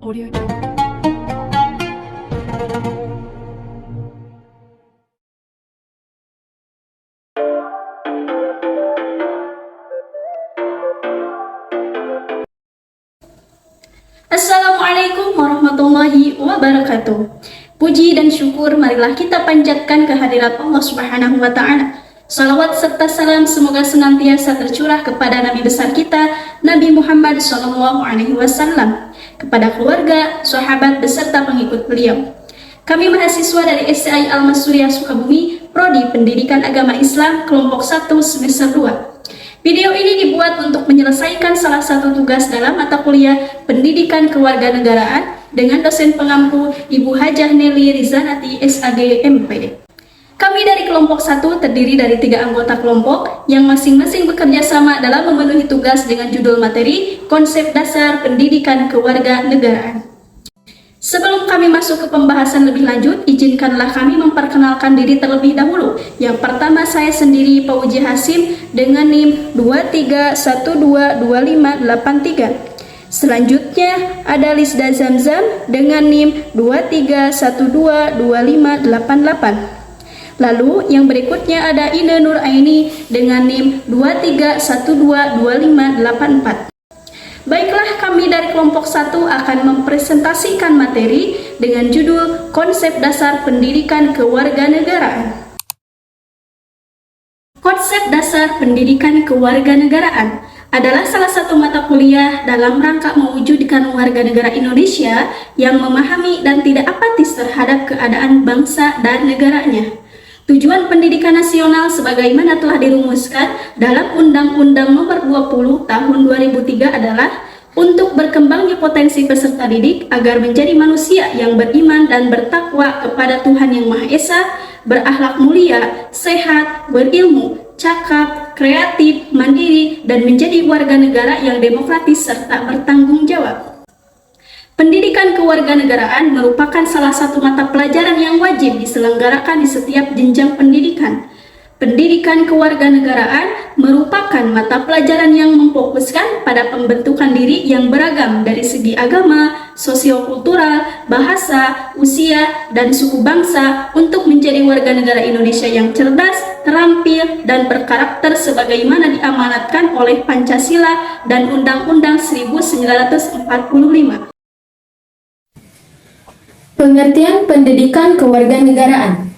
Audio Jungle. Assalamualaikum warahmatullahi wabarakatuh. Puji dan syukur marilah kita panjatkan kehadirat Allah Subhanahu wa taala. Salawat serta salam semoga senantiasa tercurah kepada Nabi besar kita, Nabi Muhammad SAW, kepada keluarga, sahabat beserta pengikut beliau. Kami mahasiswa dari STI Al-Masuriyah Sukabumi, Prodi Pendidikan Agama Islam, kelompok 1 semester 2. Video ini dibuat untuk menyelesaikan salah satu tugas dalam mata kuliah Pendidikan Kewarganegaraan dengan dosen pengampu Ibu Hajah Nelly Rizanati SAG MPD. Kami dari kelompok 1 terdiri dari 3 anggota kelompok yang masing-masing bekerja sama dalam memenuhi tugas dengan judul materi Konsep Dasar Pendidikan Kewarganegaraan. Sebelum kami masuk ke pembahasan lebih lanjut, izinkanlah kami memperkenalkan diri terlebih dahulu. Yang pertama, saya sendiri Pauji Hasim dengan NIM 23122583. Selanjutnya ada Lisda Zamzam dengan NIM 23122588. Lalu yang berikutnya ada Ine Nur Aini dengan NIM 23122584. Baiklah, kami dari kelompok 1 akan mempresentasikan materi dengan judul Konsep Dasar Pendidikan Kewarganegaraan. Konsep Dasar Pendidikan Kewarganegaraan adalah salah satu mata kuliah dalam rangka mewujudkan warga negara Indonesia yang memahami dan tidak apatis terhadap keadaan bangsa dan negaranya. Tujuan pendidikan nasional sebagaimana telah dirumuskan dalam Undang-Undang Nomor 20 Tahun 2003 adalah untuk berkembangnya potensi peserta didik agar menjadi manusia yang beriman dan bertakwa kepada Tuhan Yang Maha Esa, berakhlak mulia, sehat, berilmu, cakap, kreatif, mandiri, dan menjadi warga negara yang demokratis serta bertanggung jawab. Pendidikan kewarganegaraan merupakan salah satu mata pelajaran yang wajib diselenggarakan di setiap jenjang pendidikan. Pendidikan kewarganegaraan merupakan mata pelajaran yang memfokuskan pada pembentukan diri yang beragam dari segi agama, sosiokultural, bahasa, usia, dan suku bangsa untuk menjadi warga negara Indonesia yang cerdas, terampil, dan berkarakter sebagaimana diamanatkan oleh Pancasila dan Undang-Undang 1945. Pengertian pendidikan kewarganegaraan.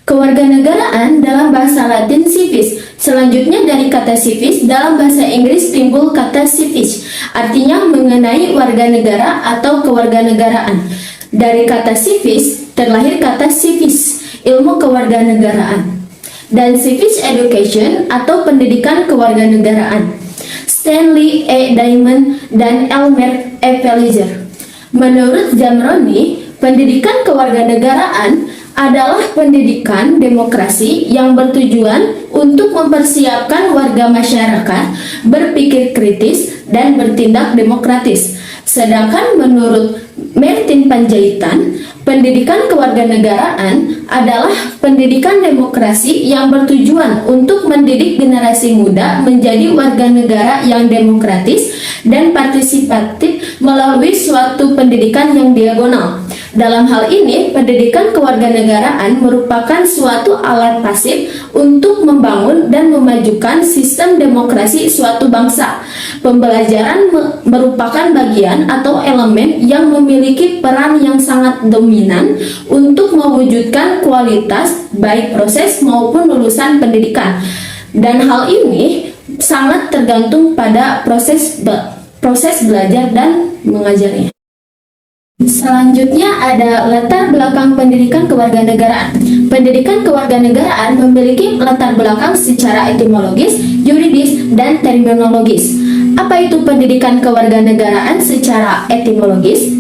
Kewarganegaraan dalam bahasa Latin civis. Selanjutnya dari kata civis dalam bahasa Inggris timbul kata civis, artinya mengenai warga negara atau kewarganegaraan. Dari kata civis terlahir kata civis, ilmu kewarganegaraan, dan civis education atau pendidikan kewarganegaraan. Stanley E. Diamond dan Elmer E. Pellizer. Menurut Zamroni, pendidikan kewarganegaraan adalah pendidikan demokrasi yang bertujuan untuk mempersiapkan warga masyarakat berpikir kritis dan bertindak demokratis. Sedangkan menurut Martin Panjaitan, pendidikan kewarganegaraan adalah pendidikan demokrasi yang bertujuan untuk mendidik generasi muda menjadi warga negara yang demokratis dan partisipatif melalui suatu pendidikan yang diagonal. Dalam hal ini, pendidikan kewarganegaraan merupakan suatu alat pasif untuk membangun dan memajukan sistem demokrasi suatu bangsa. Pembelajaran merupakan bagian atau elemen yang memiliki peran yang sangat dominan untuk mewujudkan kualitas baik proses maupun lulusan pendidikan. Dan hal ini sangat tergantung pada proses belajar dan mengajarnya. Selanjutnya ada latar belakang pendidikan kewarganegaraan. Pendidikan kewarganegaraan memiliki latar belakang secara etimologis, yuridis, dan terminologis. Apa itu pendidikan kewarganegaraan secara etimologis?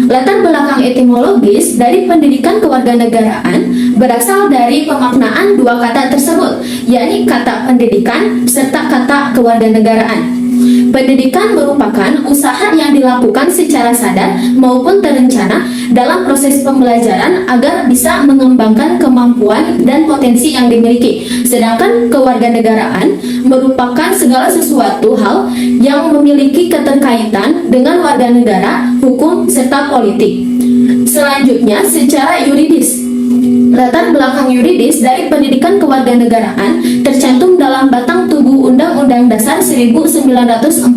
Latar belakang etimologis dari pendidikan kewarganegaraan berasal dari pemaknaan dua kata tersebut, yakni kata pendidikan serta kata kewarganegaraan. Pendidikan merupakan usaha yang dilakukan secara sadar maupun terencana dalam proses pembelajaran agar bisa mengembangkan kemampuan dan potensi yang dimiliki. Sedangkan kewarganegaraan merupakan segala sesuatu hal yang memiliki keterkaitan dengan warga negara, hukum, serta politik. Selanjutnya, secara yuridis. Latar belakang yuridis dari pendidikan kewarganegaraan tercantum dalam batang tubuh Undang-Undang Dasar 1945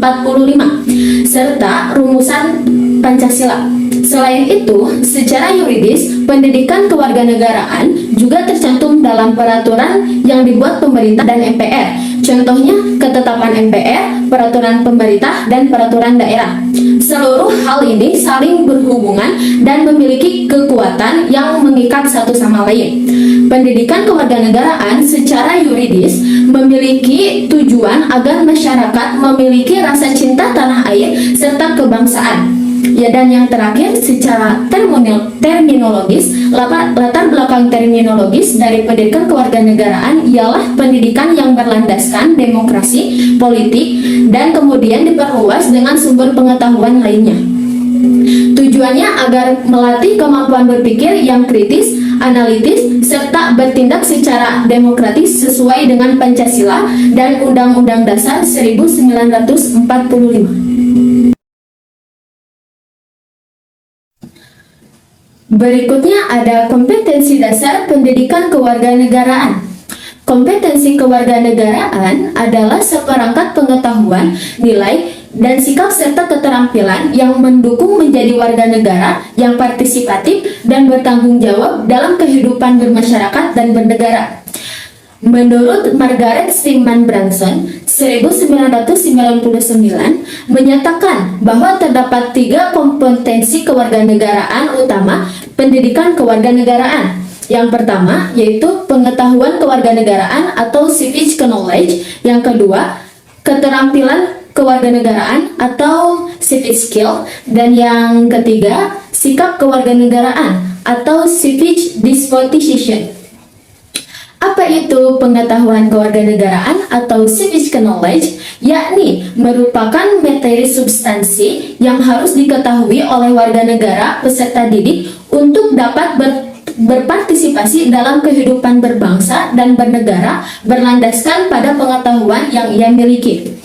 serta rumusan Pancasila. Selain itu, secara yuridis, pendidikan kewarganegaraan juga tercantum dalam peraturan yang dibuat pemerintah dan MPR. Contohnya, ketetapan MPR, peraturan pemerintah, dan peraturan daerah. Seluruh hal ini saling berhubungan dan memiliki kekuatan yang mengikat satu sama lain. Pendidikan kewarganegaraan secara yuridis memiliki tujuan agar masyarakat memiliki rasa cinta tanah air serta kebangsaan. Ya, dan yang terakhir, secara terminologis, latar belakang terminologis dari pendidikan kewarganegaraan ialah pendidikan yang berlandaskan demokrasi, politik, dan kemudian diperluas dengan sumber pengetahuan lainnya. Tujuannya agar melatih kemampuan berpikir yang kritis, analitis, serta bertindak secara demokratis sesuai dengan Pancasila dan Undang-Undang Dasar 1945. Berikutnya ada kompetensi dasar pendidikan kewarganegaraan. Kompetensi kewarganegaraan adalah seperangkat pengetahuan, nilai, dan sikap serta keterampilan yang mendukung menjadi warga negara yang partisipatif dan bertanggung jawab dalam kehidupan bermasyarakat dan bernegara. Menurut Margaret Steinman Branson 1999 menyatakan bahwa terdapat 3 kompetensi kewarganegaraan utama pendidikan kewarganegaraan. Yang pertama yaitu pengetahuan kewarganegaraan atau civic knowledge, yang kedua keterampilan kewarganegaraan atau civic skill, dan yang ketiga sikap kewarganegaraan atau civic disposition. Apa itu pengetahuan kewarganegaraan atau civic knowledge? Yakni merupakan materi substansi yang harus diketahui oleh warga negara peserta didik untuk dapat berpartisipasi dalam kehidupan berbangsa dan bernegara berlandaskan pada pengetahuan yang ia miliki.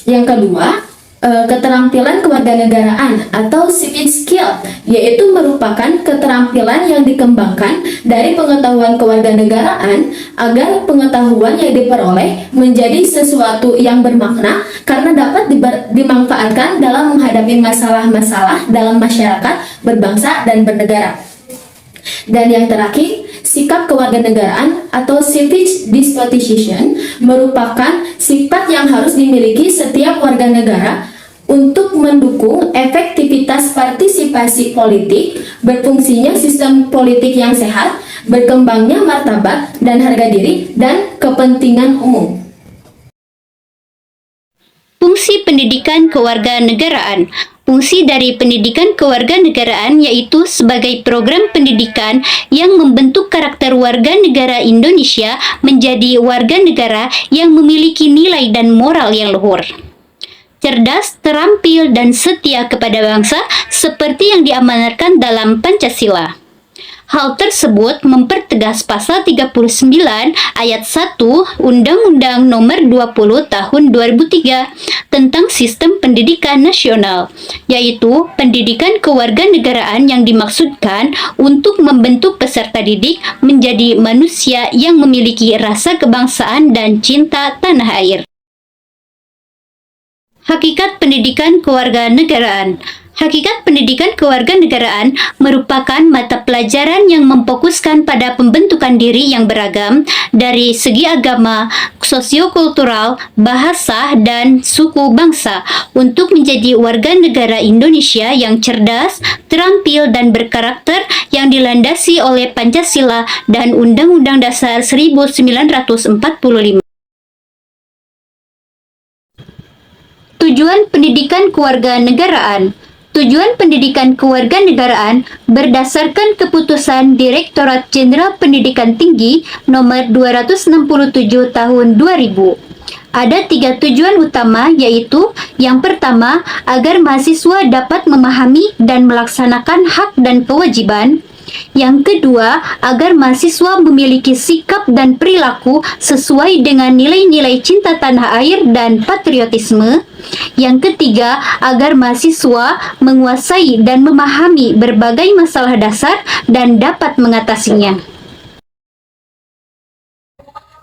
Yang kedua, keterampilan kewarganegaraan atau civic skill, yaitu merupakan keterampilan yang dikembangkan dari pengetahuan kewarganegaraan agar pengetahuan yang diperoleh menjadi sesuatu yang bermakna karena dapat dimanfaatkan dalam menghadapi masalah-masalah dalam masyarakat, berbangsa, dan bernegara. Dan yang terakhir, sikap kewarganegaraan atau civic disposition merupakan sifat yang harus dimiliki setiap warga negara untuk mendukung efektivitas partisipasi politik, berfungsinya sistem politik yang sehat, berkembangnya martabat dan harga diri, dan kepentingan umum. Fungsi pendidikan kewarganegaraan. Fungsi dari pendidikan kewarganegaraan yaitu sebagai program pendidikan yang membentuk karakter warga negara Indonesia menjadi warga negara yang memiliki nilai dan moral yang luhur, cerdas, terampil, dan setia kepada bangsa seperti yang diamanatkan dalam Pancasila. Hal tersebut mempertegas pasal 39 ayat 1 Undang-Undang Nomor 20 Tahun 2003 tentang Sistem Pendidikan Nasional, yaitu pendidikan kewarganegaraan yang dimaksudkan untuk membentuk peserta didik menjadi manusia yang memiliki rasa kebangsaan dan cinta tanah air. Hakikat pendidikan kewarganegaraan. Hakikat pendidikan kewarganegaraan merupakan mata pelajaran yang memfokuskan pada pembentukan diri yang beragam dari segi agama, sosiokultural, bahasa, dan suku bangsa untuk menjadi warga negara Indonesia yang cerdas, terampil, dan berkarakter yang dilandasi oleh Pancasila dan Undang-Undang Dasar 1945. Tujuan pendidikan kewarganegaraan. Tujuan pendidikan kewarganegaraan berdasarkan keputusan Direktorat Jenderal Pendidikan Tinggi Nomor 267 Tahun 2000. Ada 3 tujuan utama, yaitu yang pertama, agar mahasiswa dapat memahami dan melaksanakan hak dan kewajiban. Yang kedua, agar mahasiswa memiliki sikap dan perilaku sesuai dengan nilai-nilai cinta tanah air dan patriotisme. Yang ketiga, agar mahasiswa menguasai dan memahami berbagai masalah dasar dan dapat mengatasinya.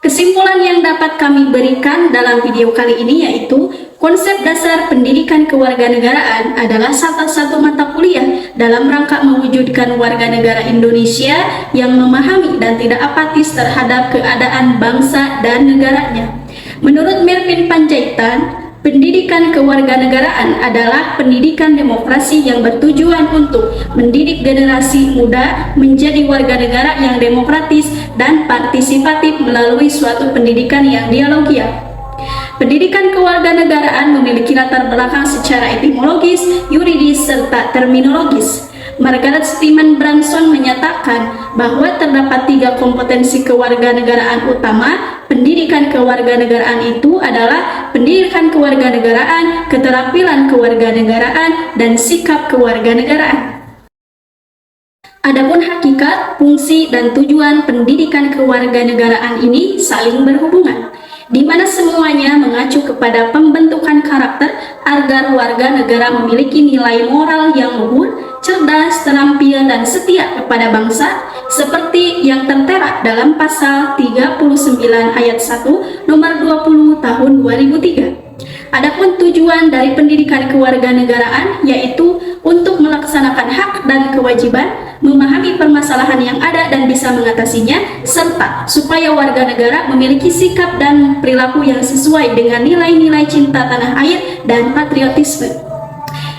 Kesimpulan yang dapat kami berikan dalam video kali ini yaitu konsep dasar pendidikan kewarganegaraan adalah salah satu mata kuliah dalam rangka mewujudkan warga negara Indonesia yang memahami dan tidak apatis terhadap keadaan bangsa dan negaranya. Menurut Mervin Panjaitan, pendidikan kewarganegaraan adalah pendidikan demokrasi yang bertujuan untuk mendidik generasi muda menjadi warga negara yang demokratis dan partisipatif melalui suatu pendidikan yang dialogial. Pendidikan kewarganegaraan memiliki latar belakang secara etimologis, yuridis, serta terminologis. Margaret Stephen Branson menyatakan bahwa terdapat 3 kompetensi kewarganegaraan utama. Pendidikan kewarganegaraan itu adalah pendidikan kewarganegaraan, keterampilan kewarganegaraan, dan sikap kewarganegaraan. Adapun hakikat, fungsi, dan tujuan pendidikan kewarganegaraan ini saling berhubungan, di mana semuanya mengacu kepada pembentukan karakter agar warga negara memiliki nilai moral yang luhur, cerdas, terampil, dan setia kepada bangsa, seperti yang tertera dalam pasal 39 ayat 1 nomor 20 tahun 2003. Adapun tujuan dari pendidikan kewarganegaraan yaitu untuk melaksanakan hak dan kewajiban, memahami permasalahan yang ada dan bisa mengatasinya, serta supaya warga negara memiliki sikap dan perilaku yang sesuai dengan nilai-nilai cinta tanah air dan patriotisme.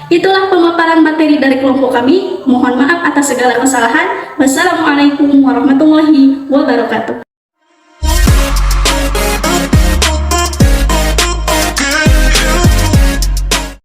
Itulah pemaparan materi dari kelompok kami. Mohon maaf atas segala kesalahan. Wassalamualaikum warahmatullahi wabarakatuh.